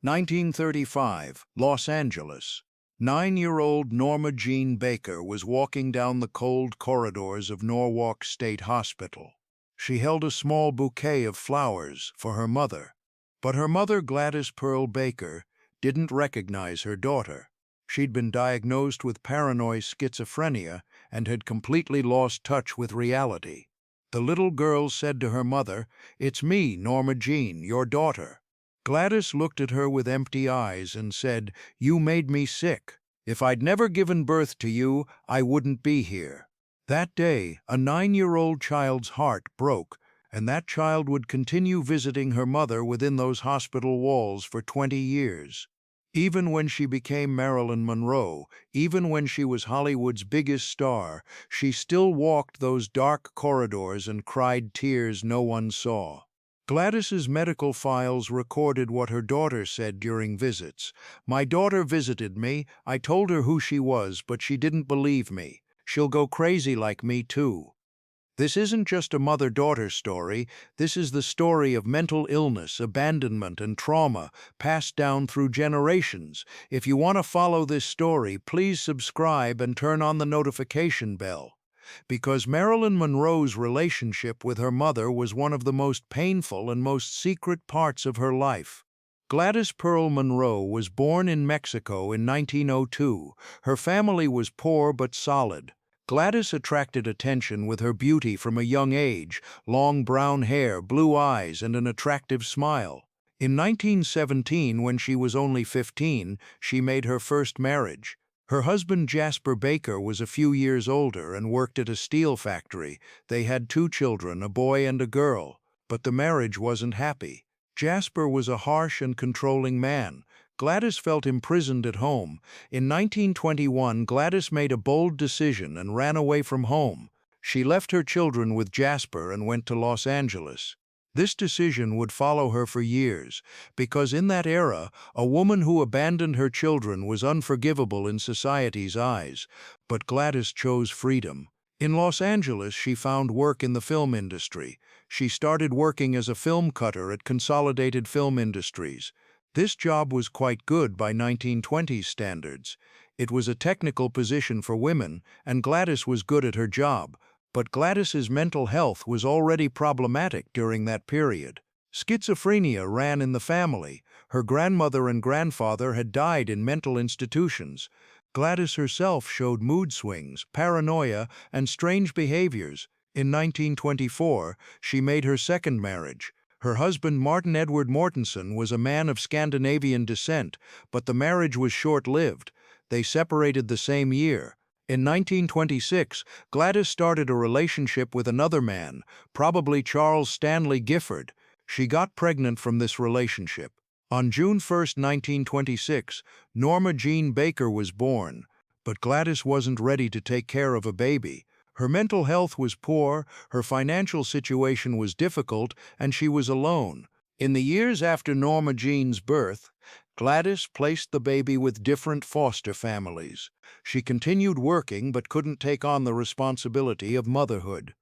1935, Los Angeles. 9-year-old Norma Jean Baker was walking down the cold corridors of Norwalk State Hospital. She held a small bouquet of flowers for her mother, but her mother, Gladys Baker, didn't recognize her daughter. She'd been diagnosed with paranoid schizophrenia and had completely lost touch with reality. The little girl said to her mother, "It's me, Norma Jean, your daughter." Gladys looked at her with empty eyes and said, "You made me sick. If I'd never given birth to you, I wouldn't be here." That day, a 9-year-old child's heart broke, and that child would continue visiting her mother within those hospital walls for 20 years. Even when she became Marilyn Monroe, even when she was Hollywood's biggest star, she still walked those dark corridors and cried tears no one saw. Gladys's medical files recorded what her daughter said during visits. "My daughter visited me. I told her who she was, but she didn't believe me. She'll go crazy like me, too." This isn't just a mother-daughter story. This is the story of mental illness, abandonment, and trauma passed down through generations. If you want to follow this story, please subscribe and turn on the notification bell. Because Marilyn Monroe's relationship with her mother was one of the most painful and most secret parts of her life. Gladys Monroe was born in Mexico in 1902. Her family was poor but solid. Gladys attracted attention with her beauty from a young age: long brown hair, blue eyes, and an attractive smile. In 1917, when she was only 15, she made her first marriage. Her husband, Jasper Baker, was a few years older and worked at a steel factory. They had 2 children, a boy and a girl. But the marriage wasn't happy. Jasper was a harsh and controlling man. Gladys felt imprisoned at home. In 1921, Gladys made a bold decision and ran away from home. She left her children with Jasper and went to Los Angeles. This decision would follow her for years, because in that era, a woman who abandoned her children was unforgivable in society's eyes. But Gladys chose freedom. In Los Angeles, she found work in the film industry. She started working as a film cutter at Consolidated Film Industries. This job was quite good by 1920s standards. It was a technical position for women, and Gladys was good at her job. But Gladys's mental health was already problematic during that period. Schizophrenia ran in the family. Her grandmother and grandfather had died in mental institutions. Gladys herself showed mood swings, paranoia, and strange behaviors. In 1924, she made her second marriage. Her husband, Martin Edward Mortensen, was a man of Scandinavian descent, but the marriage was short-lived. They separated the same year. In 1926, Gladys started a relationship with another man, probably Charles Stanley Gifford. She got pregnant from this relationship. On June 1, 1926, Norma Jean Baker was born, but Gladys wasn't ready to take care of a baby. Her mental health was poor, her financial situation was difficult, and she was alone. In the years after Norma Jean's birth, Gladys placed the baby with different foster families. She continued working but couldn't take on the responsibility of motherhood.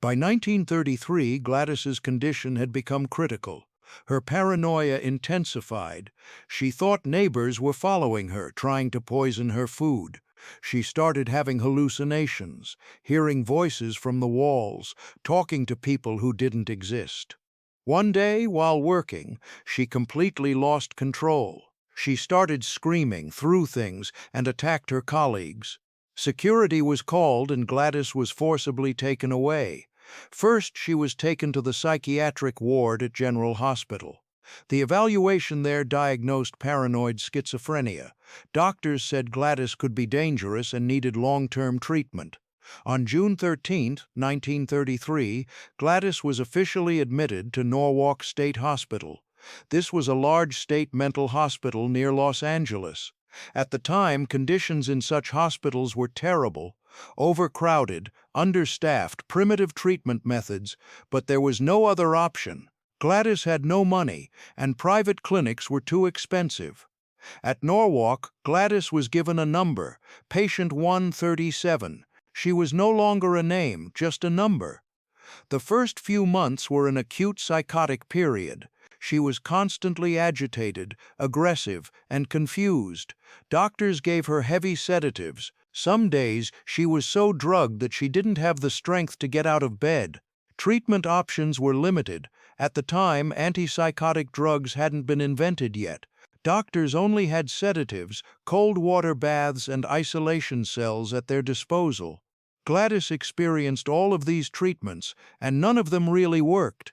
By 1933, Gladys's condition had become critical. Her paranoia intensified. She thought neighbors were following her, trying to poison her food. She started having hallucinations, hearing voices from the walls, talking to people who didn't exist. One day, while working, she completely lost control. She started screaming, threw things, and attacked her colleagues. Security was called and Gladys was forcibly taken away. First, she was taken to the psychiatric ward at General Hospital. The evaluation there diagnosed paranoid schizophrenia. Doctors said Gladys could be dangerous and needed long-term treatment. On June 13, 1933, Gladys was officially admitted to Norwalk State Hospital. This was a large state mental hospital near Los Angeles. At the time, conditions in such hospitals were terrible: overcrowded, understaffed, primitive treatment methods, but there was no other option. Gladys had no money, and private clinics were too expensive. At Norwalk, Gladys was given a number, patient 137. She was no longer a name, just a number. The first few months were an acute psychotic period. She was constantly agitated, aggressive, and confused. Doctors gave her heavy sedatives. Some days she was so drugged that she didn't have the strength to get out of bed. Treatment options were limited. At the time, antipsychotic drugs hadn't been invented yet. Doctors only had sedatives, cold water baths, and isolation cells at their disposal. Gladys experienced all of these treatments, and none of them really worked.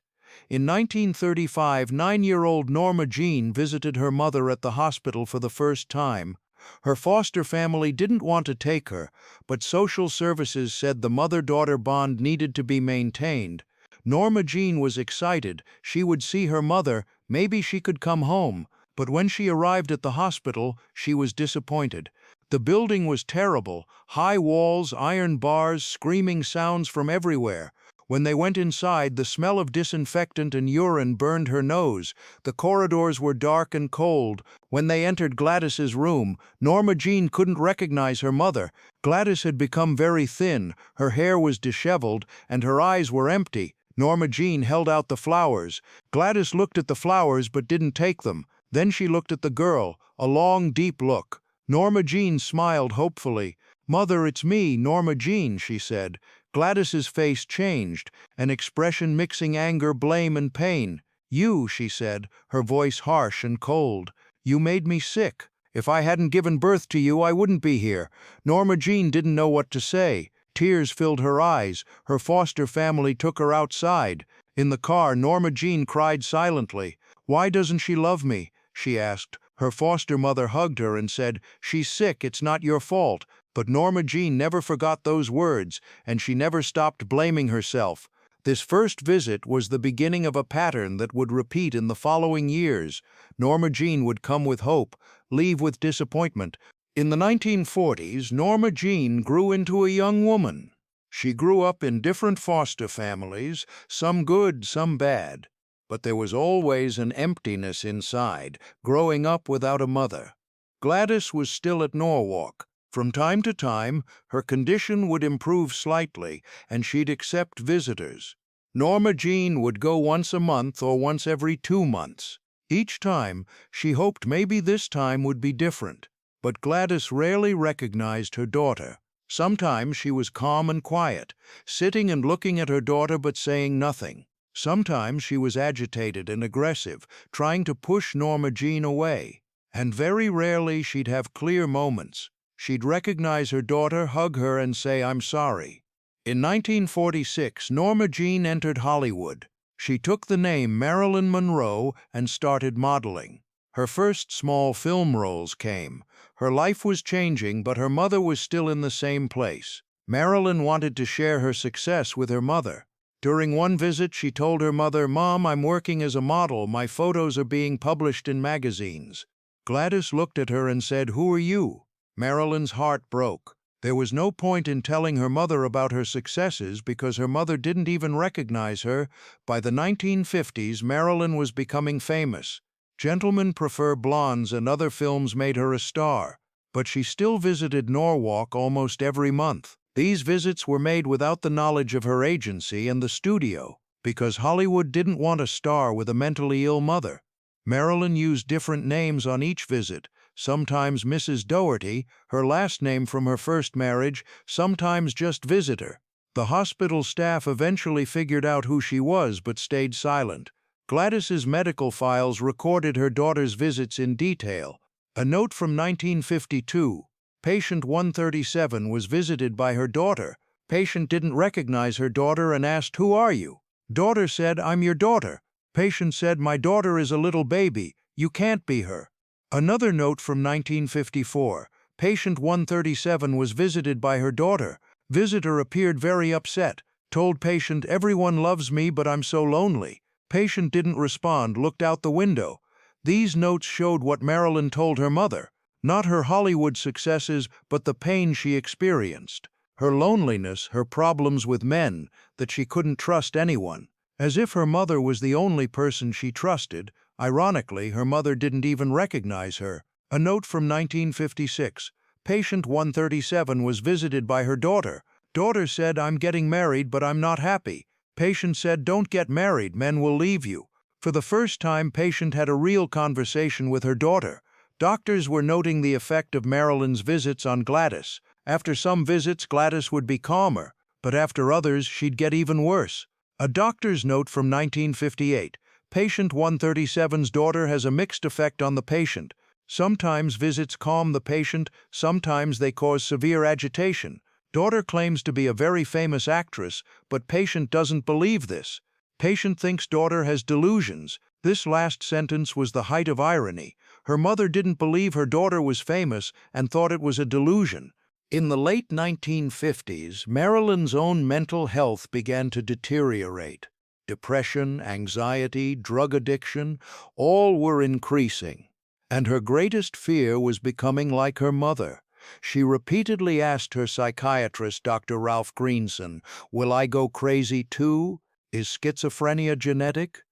In 1935, 9-year-old Norma Jean visited her mother at the hospital for the first time. Her foster family didn't want to take her, but social services said the mother-daughter bond needed to be maintained. Norma Jean was excited. She would see her mother, maybe she could come home. But when she arrived at the hospital, she was disappointed. The building was terrible. High walls, iron bars, screaming sounds from everywhere. When they went inside, the smell of disinfectant and urine burned her nose. The corridors were dark and cold. When they entered Gladys's room, Norma Jean couldn't recognize her mother. Gladys had become very thin, her hair was disheveled, and her eyes were empty. Norma Jean held out the flowers. Gladys looked at the flowers but didn't take them. Then she looked at the girl, a long, deep look. Norma Jean smiled hopefully. "Mother, it's me, Norma Jean," she said. Gladys's face changed, an expression mixing anger, blame, and pain. "You," she said, her voice harsh and cold. "You made me sick. If I hadn't given birth to you, I wouldn't be here." Norma Jean didn't know what to say. Tears filled her eyes. Her foster family took her outside. In the car, Norma Jean cried silently. "Why doesn't she love me?" she asked. Her foster mother hugged her and said, "She's sick, it's not your fault." But Norma Jean never forgot those words, and she never stopped blaming herself. This first visit was the beginning of a pattern that would repeat in the following years. Norma Jean would come with hope, leave with disappointment. In the 1940s, Norma Jean grew into a young woman. She grew up in different foster families, some good, some bad. But there was always an emptiness inside, growing up without a mother. Gladys was still at Norwalk. From time to time, her condition would improve slightly, and she'd accept visitors. Norma Jean would go once a month or once every 2 months. Each time, she hoped maybe this time would be different. But Gladys rarely recognized her daughter. Sometimes she was calm and quiet, sitting and looking at her daughter but saying nothing. Sometimes she was agitated and aggressive, trying to push Norma Jean away. And very rarely she'd have clear moments. She'd recognize her daughter, hug her, and say, "I'm sorry." In 1946, Norma Jean entered Hollywood. She took the name Marilyn Monroe and started modeling. Her first small film roles came. Her life was changing, but her mother was still in the same place. Marilyn wanted to share her success with her mother. During one visit, she told her mother, "Mom, I'm working as a model. My photos are being published in magazines." Gladys looked at her and said, "Who are you?" Marilyn's heart broke. There was no point in telling her mother about her successes because her mother didn't even recognize her. By the 1950s, Marilyn was becoming famous. Gentlemen Prefer Blondes and other films made her a star. But she still visited Norwalk almost every month. These visits were made without the knowledge of her agency and the studio, because Hollywood didn't want a star with a mentally ill mother. Marilyn used different names on each visit, sometimes Mrs. Doherty, her last name from her first marriage, sometimes just visitor. The hospital staff eventually figured out who she was but stayed silent. Gladys's medical files recorded her daughter's visits in detail. A note from 1952. Patient 137 was visited by her daughter. Patient didn't recognize her daughter and asked, "Who are you?" Daughter said, "I'm your daughter." Patient said, "My daughter is a little baby. You can't be her." Another note from 1954. Patient 137 was visited by her daughter. Visitor appeared very upset. Told patient, "Everyone loves me, but I'm so lonely." Patient didn't respond, looked out the window. These notes showed what Marilyn told her mother. Not her Hollywood successes, but the pain she experienced. Her loneliness, her problems with men, that she couldn't trust anyone. As if her mother was the only person she trusted. Ironically, her mother didn't even recognize her. A note from 1956. Patient 137 was visited by her daughter. Daughter said, "I'm getting married, but I'm not happy." Patient said, "Don't get married, men will leave you." For the first time, patient had a real conversation with her daughter. Doctors were noting the effect of Marilyn's visits on Gladys. After some visits, Gladys would be calmer, but after others, she'd get even worse. A doctor's note from 1958. Patient 137's daughter has a mixed effect on the patient. Sometimes visits calm the patient, sometimes they cause severe agitation. Daughter claims to be a very famous actress, but patient doesn't believe this. Patient thinks daughter has delusions. This last sentence was the height of irony. Her mother didn't believe her daughter was famous and thought it was a delusion. In the late 1950s, Marilyn's own mental health began to deteriorate. Depression, anxiety, drug addiction, all were increasing. And her greatest fear was becoming like her mother. She repeatedly asked her psychiatrist, Dr. Ralph Greenson, "Will I go crazy too? Is schizophrenia genetic?"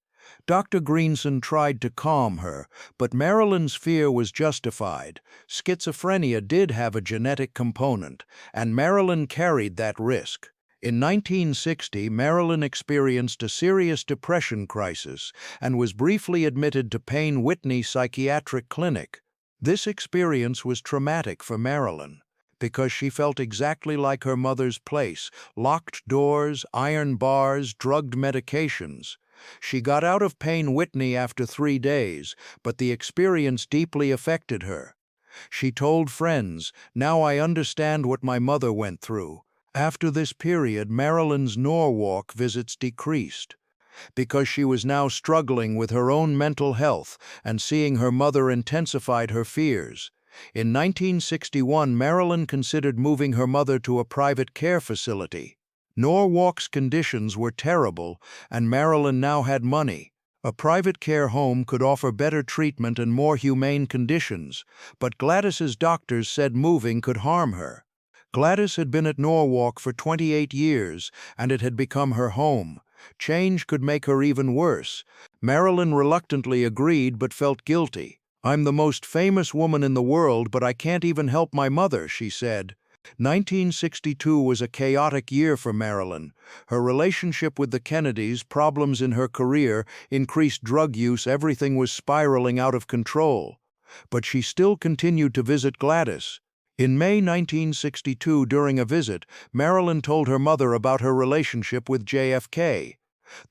Dr. Greenson tried to calm her, but Marilyn's fear was justified. Schizophrenia did have a genetic component, and Marilyn carried that risk. In 1960, Marilyn experienced a serious depression crisis and was briefly admitted to Payne Whitney Psychiatric Clinic. This experience was traumatic for Marilyn because she felt exactly like her mother's place: locked doors, iron bars, drugged medications. She got out of Payne Whitney after 3 days, but the experience deeply affected her. She told friends, "Now I understand what my mother went through." After this period, Marilyn's Norwalk visits decreased because she was now struggling with her own mental health, and seeing her mother intensified her fears. In 1961, Marilyn considered moving her mother to a private care facility. Norwalk's conditions were terrible, and Marilyn now had money. A private care home could offer better treatment and more humane conditions, but Gladys's doctors said moving could harm her. Gladys had been at Norwalk for 28 years, and it had become her home. Change could make her even worse. Marilyn reluctantly agreed but felt guilty. "I'm the most famous woman in the world, but I can't even help my mother," she said. 1962 was a chaotic year for Marilyn. Her relationship with the Kennedys, problems in her career, increased drug use, everything was spiraling out of control. But she still continued to visit Gladys. In May 1962, during a visit, Marilyn told her mother about her relationship with JFK.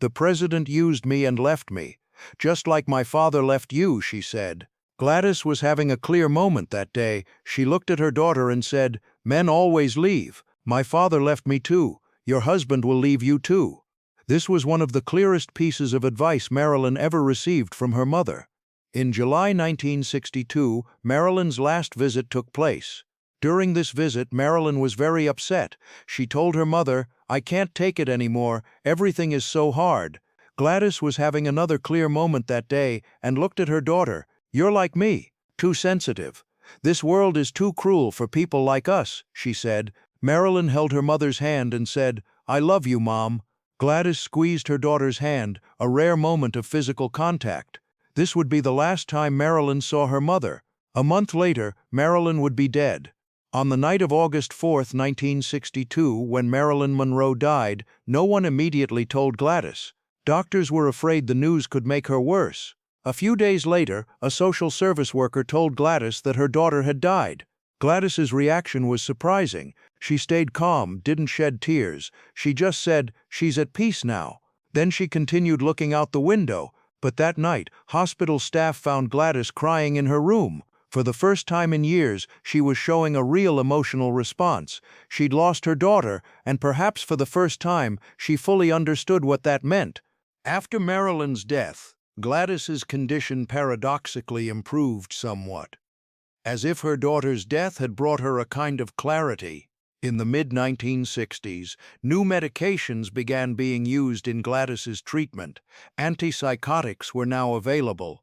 "The president used me and left me, just like my father left you," she said. Gladys was having a clear moment that day. She looked at her daughter and said, "Men always leave. My father left me too. Your husband will leave you too." This was one of the clearest pieces of advice Marilyn ever received from her mother. In July 1962, Marilyn's last visit took place. During this visit, Marilyn was very upset. She told her mother, "I can't take it anymore. Everything is so hard." Gladys was having another clear moment that day and looked at her daughter. "You're like me, too sensitive. This world is too cruel for people like us," she said. Marilyn held her mother's hand and said, "I love you, Mom." Gladys squeezed her daughter's hand, a rare moment of physical contact. This would be the last time Marilyn saw her mother. A month later, Marilyn would be dead. On the night of August 4, 1962, when Marilyn Monroe died, no one immediately told Gladys. Doctors were afraid the news could make her worse. A few days later, a social service worker told Gladys that her daughter had died. Gladys's reaction was surprising. She stayed calm, didn't shed tears. She just said, "She's at peace now." Then she continued looking out the window. But that night, hospital staff found Gladys crying in her room. For the first time in years, she was showing a real emotional response. She'd lost her daughter, and perhaps for the first time, she fully understood what that meant. After Marilyn's death, Gladys's condition paradoxically improved somewhat, as if her daughter's death had brought her a kind of clarity. In the mid-1960s, new medications began being used in Gladys's treatment. Antipsychotics were now available.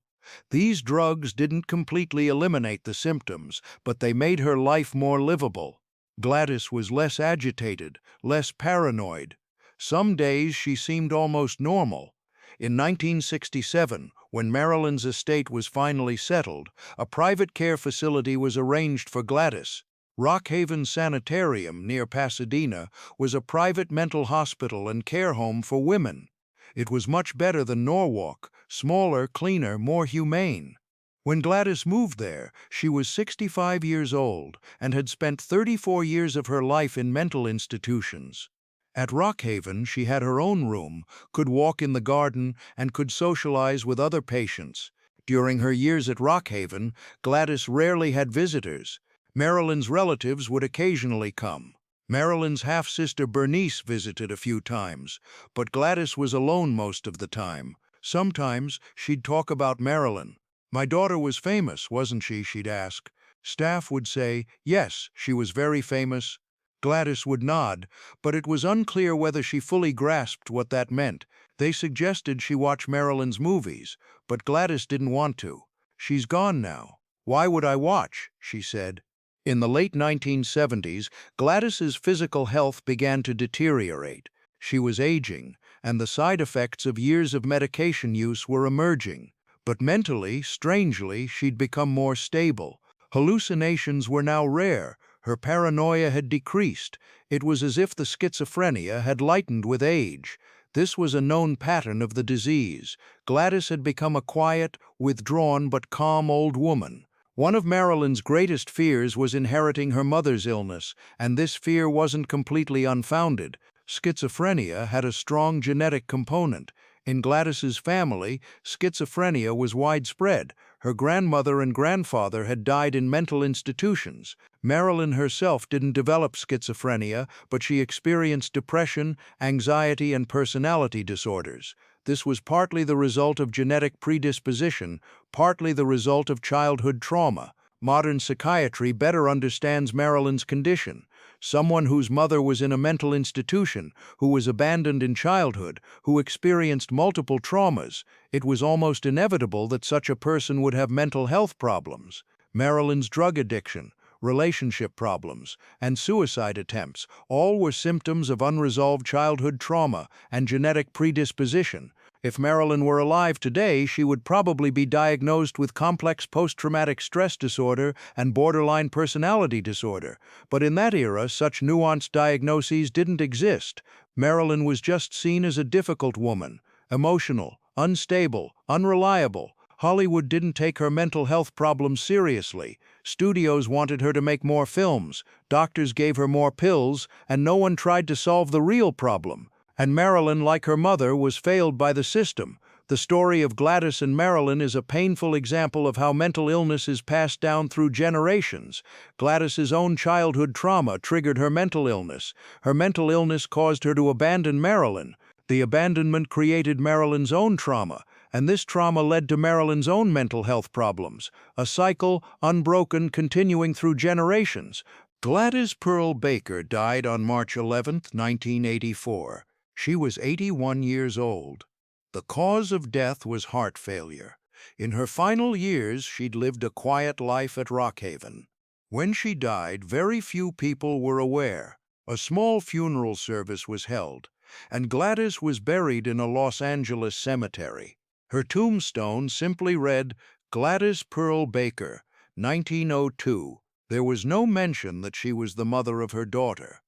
These drugs didn't completely eliminate the symptoms, but they made her life more livable. Gladys was less agitated, less paranoid. Some days she seemed almost normal. In 1967, when Marilyn's estate was finally settled, a private care facility was arranged for Gladys. Rockhaven Sanitarium, near Pasadena, was a private mental hospital and care home for women. It was much better than Norwalk, Smaller, cleaner, more humane. When Gladys moved there, she was 65 years old and had spent 34 years of her life in mental institutions. At Rockhaven, she had her own room, could walk in the garden, and could socialize with other patients. During her years at Rockhaven, Gladys rarely had visitors. Marilyn's relatives would occasionally come. Marilyn's half-sister Bernice visited a few times, but Gladys was alone most of the time. Sometimes she'd talk about Marilyn. "My daughter was famous, wasn't she?" she'd ask. Staff would say, "Yes, she was very famous." Gladys would nod, but it was unclear whether she fully grasped what that meant. They suggested she watch Marilyn's movies, but Gladys didn't want to. "She's gone now. Why would I watch?" she said. In the late 1970s, Gladys's physical health began to deteriorate. She was aging, and the side effects of years of medication use were emerging. But mentally, strangely, she'd become more stable. Hallucinations were now rare. Her paranoia had decreased. It was as if the schizophrenia had lightened with age. This was a known pattern of the disease. Gladys had become a quiet, withdrawn but calm old woman. One of Marilyn's greatest fears was inheriting her mother's illness, and this fear wasn't completely unfounded. Schizophrenia had a strong genetic component. In Gladys's family, schizophrenia was widespread. Her grandmother and grandfather had died in mental institutions. Marilyn herself didn't develop schizophrenia, but she experienced depression, anxiety, and personality disorders. This was partly the result of genetic predisposition, partly the result of childhood trauma. Modern psychiatry better understands Marilyn's condition. Someone whose mother was in a mental institution, who was abandoned in childhood, who experienced multiple traumas. It was almost inevitable that such a person would have mental health problems. Marilyn's drug addiction, relationship problems, and suicide attempts all were symptoms of unresolved childhood trauma and genetic predisposition. If Marilyn were alive today, she would probably be diagnosed with complex post-traumatic stress disorder and borderline personality disorder. But in that era, such nuanced diagnoses didn't exist. Marilyn was just seen as a difficult woman, emotional, unstable, unreliable. Hollywood didn't take her mental health problems seriously. Studios wanted her to make more films, doctors gave her more pills, and no one tried to solve the real problem. And Marilyn, like her mother, was failed by the system. The story of Gladys and Marilyn is a painful example of how mental illness is passed down through generations. Gladys's own childhood trauma triggered her mental illness. Her mental illness caused her to abandon Marilyn. The abandonment created Marilyn's own trauma, and this trauma led to Marilyn's own mental health problems. A cycle, unbroken, continuing through generations. Gladys Pearl Baker died on March 11, 1984. She was 81 years old. The cause of death was heart failure. In her final years, she'd lived a quiet life at Rockhaven. When she died, very few people were aware. A small funeral service was held, and Gladys was buried in a Los Angeles cemetery. Her tombstone simply read, "Gladys Pearl Baker, 1902. There was no mention that she was the mother of her daughter.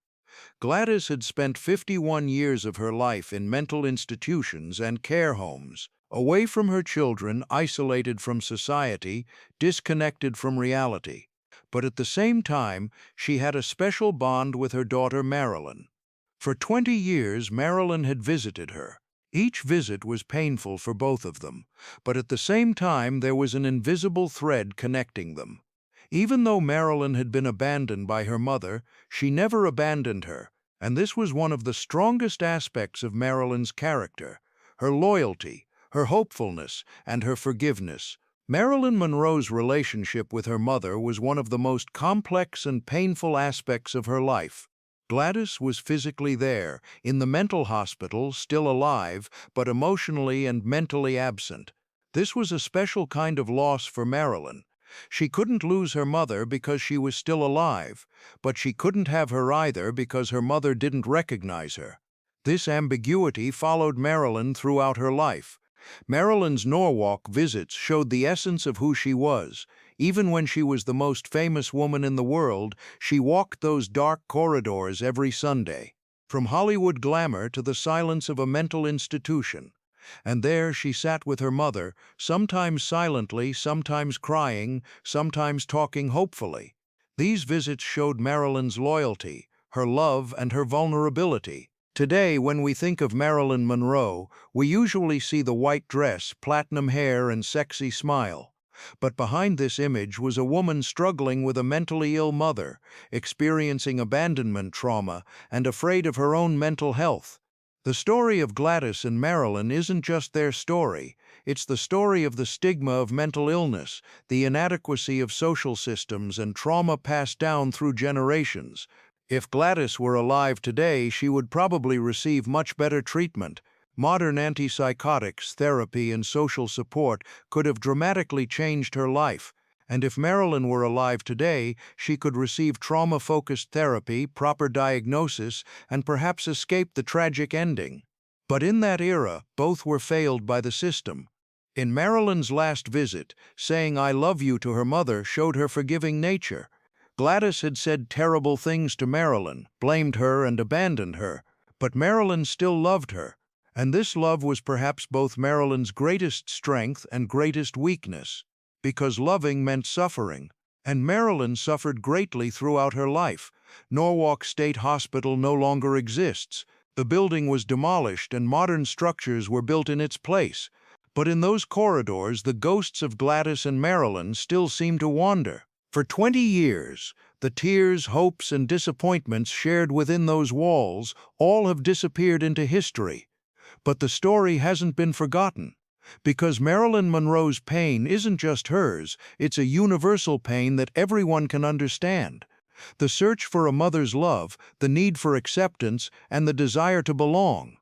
Gladys had spent 51 years of her life in mental institutions and care homes, away from her children, isolated from society, disconnected from reality. But at the same time, she had a special bond with her daughter Marilyn. For 20 years, Marilyn had visited her. Each visit was painful for both of them, but at the same time there was an invisible thread connecting them. Even though Marilyn had been abandoned by her mother, she never abandoned her, and this was one of the strongest aspects of Marilyn's character: her loyalty, her hopefulness, and her forgiveness. Marilyn Monroe's relationship with her mother was one of the most complex and painful aspects of her life. Gladys was physically there, in the mental hospital, still alive, but emotionally and mentally absent. This was a special kind of loss for Marilyn. She couldn't lose her mother because she was still alive, but she couldn't have her either because her mother didn't recognize her. This ambiguity followed Marilyn throughout her life. Marilyn's Norwalk visits showed the essence of who she was. Even when she was the most famous woman in the world, she walked those dark corridors every Sunday. From Hollywood glamour to the silence of a mental institution, And there she sat with her mother, sometimes silently, sometimes crying, sometimes talking hopefully. These visits showed Marilyn's loyalty, her love, and her vulnerability. Today, when we think of Marilyn Monroe, we usually see the white dress, platinum hair, and sexy smile. But behind this image was a woman struggling with a mentally ill mother, experiencing abandonment trauma, and afraid of her own mental health. The story of Gladys and Marilyn isn't just their story, it's the story of the stigma of mental illness, the inadequacy of social systems, and trauma passed down through generations. If Gladys were alive today, she would probably receive much better treatment. Modern antipsychotics, therapy, and social support could have dramatically changed her life. And if Marilyn were alive today, she could receive trauma-focused therapy, proper diagnosis, and perhaps escape the tragic ending. But in that era, both were failed by the system. In Marilyn's last visit, saying "I love you" to her mother showed her forgiving nature. Gladys had said terrible things to Marilyn, blamed her and abandoned her, but Marilyn still loved her. And this love was perhaps both Marilyn's greatest strength and greatest weakness, because loving meant suffering. And Marilyn suffered greatly throughout her life. Norwalk State Hospital no longer exists. The building was demolished and modern structures were built in its place. But in those corridors, the ghosts of Gladys and Marilyn still seem to wander. For 20 years, the tears, hopes, and disappointments shared within those walls all have disappeared into history. But the story hasn't been forgotten. Because Marilyn Monroe's pain isn't just hers, it's a universal pain that everyone can understand. The search for a mother's love, the need for acceptance, and the desire to belong.